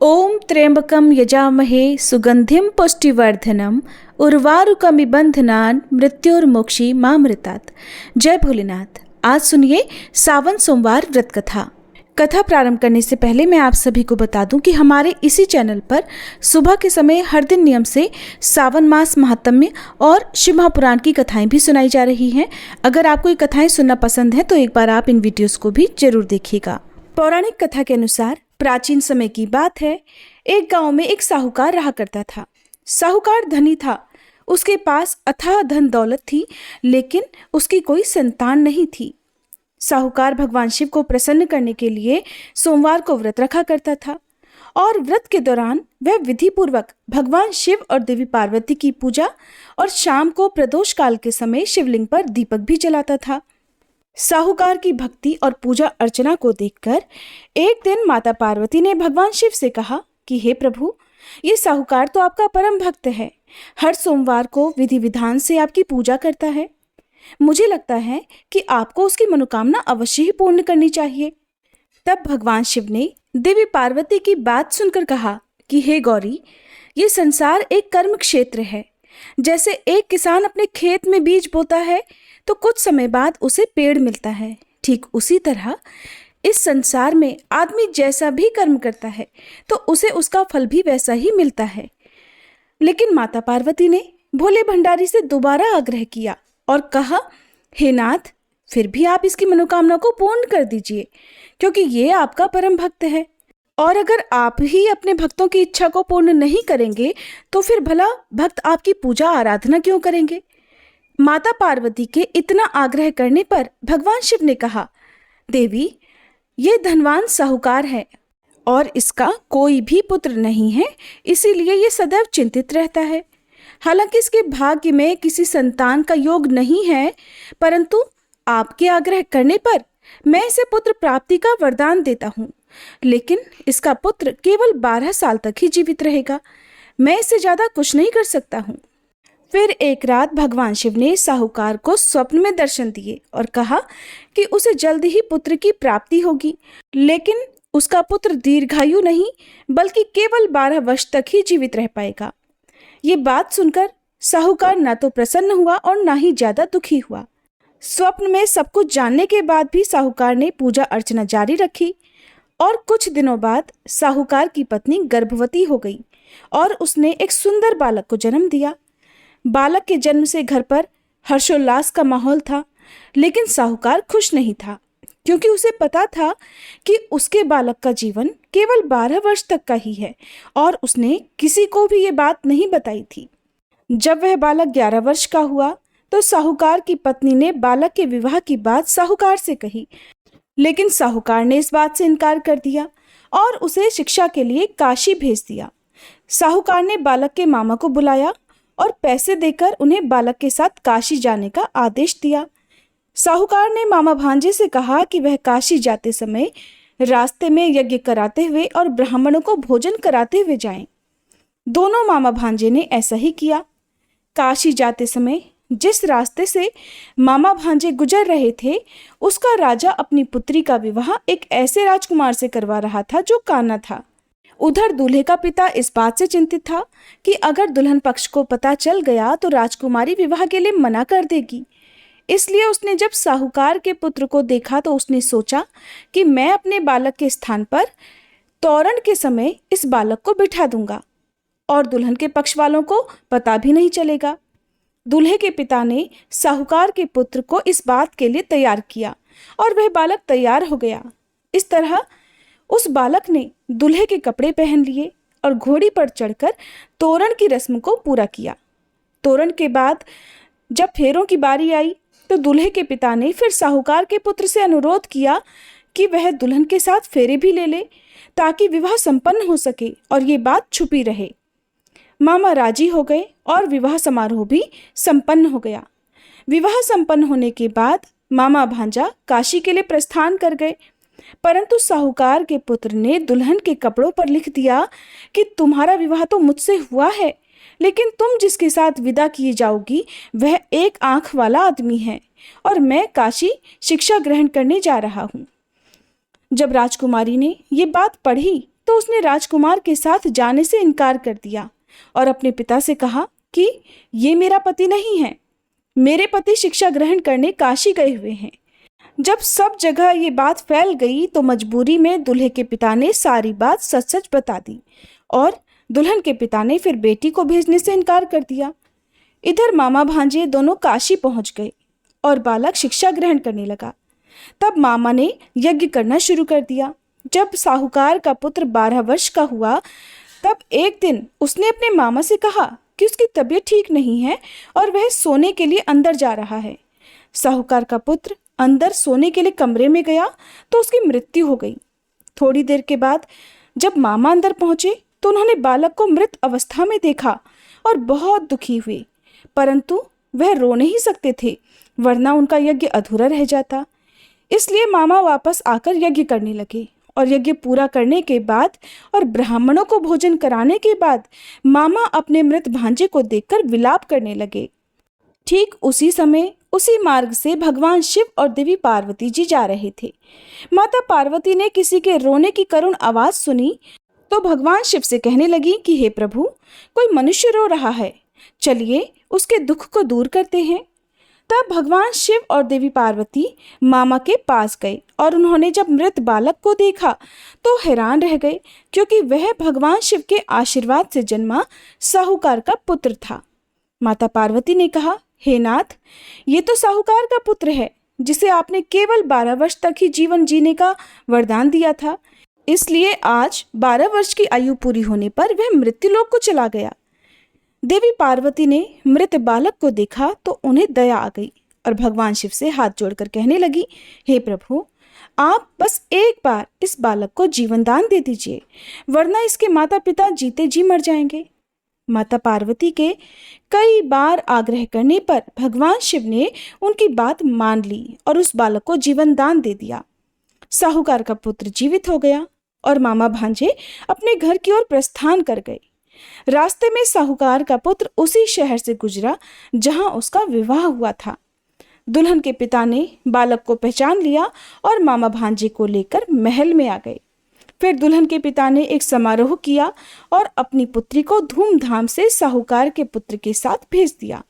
ओम त्र्यंबकम यजामहे सुगंधिम पुष्टिवर्धनम उर्वारुकमिव बंधनान् मृत्युर्मोक्षी मामृतात्। जय भोलेनाथ। आज सुनिए सावन सोमवार व्रत कथा। कथा प्रारंभ करने से पहले मैं आप सभी को बता दूं कि हमारे इसी चैनल पर सुबह के समय हर दिन नियम से सावन मास महात्म्य और शिव महापुराण की कथाएं भी सुनाई जा रही हैं। अगर आपको ये कथाएं सुनना पसंद है तो एक बार आप इन वीडियोस को भी जरूर देखिएगा। पौराणिक कथा के अनुसार प्राचीन समय की बात है। एक गांव में एक साहूकार रहा करता था। साहूकार धनी था, उसके पास अथाह धन दौलत थी, लेकिन उसकी कोई संतान नहीं थी। साहूकार भगवान शिव को प्रसन्न करने के लिए सोमवार को व्रत रखा करता था और व्रत के दौरान वह विधि पूर्वक भगवान शिव और देवी पार्वती की पूजा और शाम को प्रदोष काल के समय शिवलिंग पर दीपक भी जलाता था। साहूकार की भक्ति और पूजा अर्चना को देखकर एक दिन माता पार्वती ने भगवान शिव से कहा कि हे प्रभु, ये साहूकार तो आपका परम भक्त है, हर सोमवार को विधि विधान से आपकी पूजा करता है। मुझे लगता है कि आपको उसकी मनोकामना अवश्य ही पूर्ण करनी चाहिए। तब भगवान शिव ने देवी पार्वती की बात सुनकर कहा कि हे गौरी, ये संसार एक कर्म क्षेत्र है। जैसे एक किसान अपने खेत में बीज बोता है तो कुछ समय बाद उसे पेड़ मिलता है, ठीक उसी तरह इस संसार में आदमी जैसा भी कर्म करता है तो उसे उसका फल भी वैसा ही मिलता है। लेकिन माता पार्वती ने भोले भंडारी से दोबारा आग्रह किया और कहा, हे नाथ, फिर भी आप इसकी मनोकामना को पूर्ण कर दीजिए, क्योंकि ये आपका परम भक्त है। और अगर आप ही अपने भक्तों की इच्छा को पूर्ण नहीं करेंगे तो फिर भला भक्त आपकी पूजा आराधना क्यों करेंगे। माता पार्वती के इतना आग्रह करने पर भगवान शिव ने कहा, देवी, ये धनवान साहूकार है और इसका कोई भी पुत्र नहीं है, इसीलिए ये सदैव चिंतित रहता है। हालांकि इसके भाग्य में किसी संतान का योग नहीं है, परंतु आपके आग्रह करने पर मैं इसे पुत्र प्राप्ति का वरदान देता हूँ। लेकिन इसका पुत्र केवल 12 साल तक ही जीवित रहेगा, मैं इससे ज्यादा कुछ नहीं कर सकता हूँ। फिर एक रात भगवान शिव ने साहूकार को स्वप्न में दर्शन दिए और कहा कि उसे जल्द ही पुत्र की प्राप्ति होगी, लेकिन उसका पुत्र दीर्घायु नहीं बल्कि केवल 12 वर्ष तक ही जीवित रह पाएगा। ये बात सुनकर साहूकार ना तो प्रसन्न हुआ और ना ही ज्यादा दुखी हुआ। स्वप्न में सब कुछ जानने के बाद भी साहूकार ने पूजा अर्चना जारी रखी और कुछ दिनों बाद साहूकार की पत्नी गर्भवती हो गई और उसने एक सुंदर बालक को जन्म दिया। बालक के जन्म से घर पर हर्षोल्लास का माहौल था, लेकिन साहूकार खुश नहीं था, क्योंकि उसे पता था कि उसके बालक का जीवन केवल 12 वर्ष तक का ही है और उसने किसी को भी ये बात नहीं बताई थी। जब वह बालक 11 वर्ष का हुआ तो साहूकार की पत्नी ने बालक के विवाह की बात साहूकार से कही, लेकिन साहूकार ने इस बात से इनकार कर दिया और उसे शिक्षा के लिए काशी भेज दिया। साहूकार ने बालक के मामा को बुलाया और पैसे देकर उन्हें बालक के साथ काशी जाने का आदेश दिया। साहूकार ने मामा भांजे से कहा कि वह काशी जाते समय रास्ते में यज्ञ कराते हुए और ब्राह्मणों को भोजन कराते हुए जाएं। दोनों मामा भांजे ने ऐसा ही किया। काशी जाते समय जिस रास्ते से मामा भांजे गुजर रहे थे, उसका राजा अपनी पुत्री का विवाह एक ऐसे राजकुमार से करवा रहा था जो काना था। उधर दूल्हे का पिता इस बात से चिंतित था कि अगर दुल्हन पक्ष को पता चल गया तो राजकुमारी विवाह के लिए मना कर देगी। इसलिए उसने जब साहूकार के पुत्र को देखा तो उसने सोचा कि मैं अपने बालक के स्थान पर तोरण के समय इस बालक को बिठा दूंगा और दुल्हन के पक्ष वालों को पता भी नहीं चलेगा। दूल्हे के पिता ने साहूकार के पुत्र को इस बात के लिए तैयार किया और वह बालक तैयार हो गया। इस तरह उस बालक ने दूल्हे के कपड़े पहन लिए और घोड़ी पर चढ़कर तोरण की रस्म को पूरा किया। तोरण के बाद जब फेरों की बारी आई तो दूल्हे के पिता ने फिर साहूकार के पुत्र से अनुरोध किया कि वह दुल्हन के साथ फेरे भी ले ले, ताकि विवाह संपन्न हो सके और ये बात छुपी रहे। मामा राजी हो गए और विवाह समारोह भी संपन्न हो गया। विवाह संपन्न होने के बाद मामा भांजा काशी के लिए प्रस्थान कर गए, परंतु साहूकार के पुत्र ने दुल्हन के कपड़ों पर लिख दिया कि तुम्हारा विवाह तो मुझसे हुआ है, लेकिन तुम जिसके साथ विदा किए जाओगी वह एक आंख वाला आदमी है और मैं काशी शिक्षा ग्रहण करने जा रहा हूँ। जब राजकुमारी ने ये बात पढ़ी तो उसने राजकुमार के साथ जाने से इनकार कर दिया और अपने पिता से कहा कि ये मेरा पति नहीं है, मेरे पति शिक्षा ग्रहण करने काशी गए हुए हैं। जब सब जगह ये बात फैल गई तो मजबूरी में दूल्हे के पिता ने सारी बात सच सच बता दी और दुल्हन के पिता ने फिर बेटी को भेजने से इनकार कर दिया। इधर मामा भांजे दोनों काशी पहुंच गए और बालक शिक्षा ग्रहण करने लगा। तब मामा ने यज्ञ करना शुरू कर दिया। जब साहूकार का पुत्र 12 वर्ष का हुआ तब एक दिन उसने अपने मामा से कहा कि उसकी तबीयत ठीक नहीं है और वह सोने के लिए अंदर जा रहा है। साहूकार का पुत्र अंदर सोने के लिए कमरे में गया तो उसकी मृत्यु हो गई। थोड़ी देर के बाद जब मामा अंदर पहुंचे तो उन्होंने बालक को मृत अवस्था में देखा और बहुत दुखी हुए, परंतु वह रो नहीं सकते थे वरना उनका यज्ञ अधूरा रह जाता। इसलिए मामा वापस आकर यज्ञ करने लगे और यज्ञ पूरा करने के बाद और ब्राह्मणों को भोजन कराने के बाद मामा अपने मृत भांजे को देखकर विलाप करने लगे। ठीक उसी समय उसी मार्ग से भगवान शिव और देवी पार्वती जी जा रहे थे। माता पार्वती ने किसी के रोने की करुण आवाज सुनी तो भगवान शिव से कहने लगी कि हे प्रभु, कोई मनुष्य रो रहा है, चलिए उसके दुख को दूर करते हैं। तब भगवान शिव और देवी पार्वती मामा के पास गए और उन्होंने जब मृत बालक को देखा तो हैरान रह गए, क्योंकि वह भगवान शिव के आशीर्वाद से जन्मा साहूकार का पुत्र था। माता पार्वती ने कहा, हे नाथ, ये तो साहूकार का पुत्र है जिसे आपने केवल 12 वर्ष तक ही जीवन जीने का वरदान दिया था, इसलिए आज 12 वर्ष की आयु पूरी होने पर वह मृत्युलोक को चला गया। देवी पार्वती ने मृत बालक को देखा तो उन्हें दया आ गई और भगवान शिव से हाथ जोड़कर कहने लगी, हे प्रभु, आप बस एक बार इस बालक को जीवन दान दे दीजिए, वरना इसके माता पिता जीते जी मर जाएंगे। माता पार्वती के कई बार आग्रह करने पर भगवान शिव ने उनकी बात मान ली और उस बालक को जीवन दान दे दिया। साहूकार का पुत्र जीवित हो गया और मामा भांजे अपने घर की ओर प्रस्थान कर गए। रास्ते में साहूकार का पुत्र उसी शहर से गुजरा जहां उसका विवाह हुआ था। दुल्हन के पिता ने बालक को पहचान लिया और मामा भांजे को लेकर महल में आ गए। फिर दुल्हन के पिता ने एक समारोह किया और अपनी पुत्री को धूमधाम से साहूकार के पुत्र के साथ भेज दिया।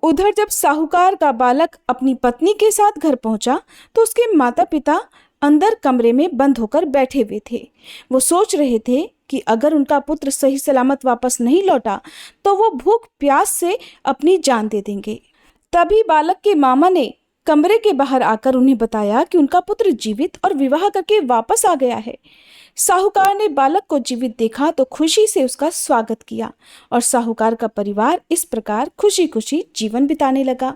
उधर जब साहूकार का बालक अपनी पत्नी के साथ घर पहुंचा तो उसके माता पिता अंदर कमरे में बंद होकर बैठे हुए थे। वो सोच रहे थे कि अगर उनका पुत्र सही सलामत वापस नहीं लौटा तो वो भूख प्यास से अपनी जान दे देंगे। तभी बालक के मामा ने कमरे के बाहर आकर उन्हें बताया कि उनका पुत्र जीवित और विवाह करके वापस आ गया है। साहूकार ने बालक को जीवित देखा तो खुशी से उसका स्वागत किया और साहूकार का परिवार इस प्रकार खुशी खुशी जीवन बिताने लगा।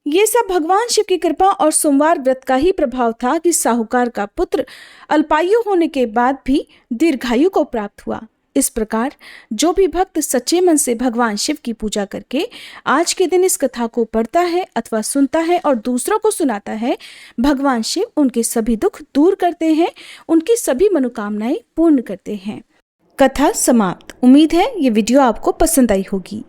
ये सब भगवान शिव की कृपा और सोमवार व्रत का ही प्रभाव था कि साहूकार का पुत्र अल्पायु होने के बाद भी दीर्घायु को प्राप्त हुआ। इस प्रकार जो भी भक्त सच्चे मन से भगवान शिव की पूजा करके आज के दिन इस कथा को पढ़ता है अथवा सुनता है और दूसरों को सुनाता है, भगवान शिव उनके सभी दुख दूर करते हैं, उनकी सभी मनोकामनाएं पूर्ण करते हैं। कथा समाप्त। उम्मीद है ये वीडियो आपको पसंद आई होगी।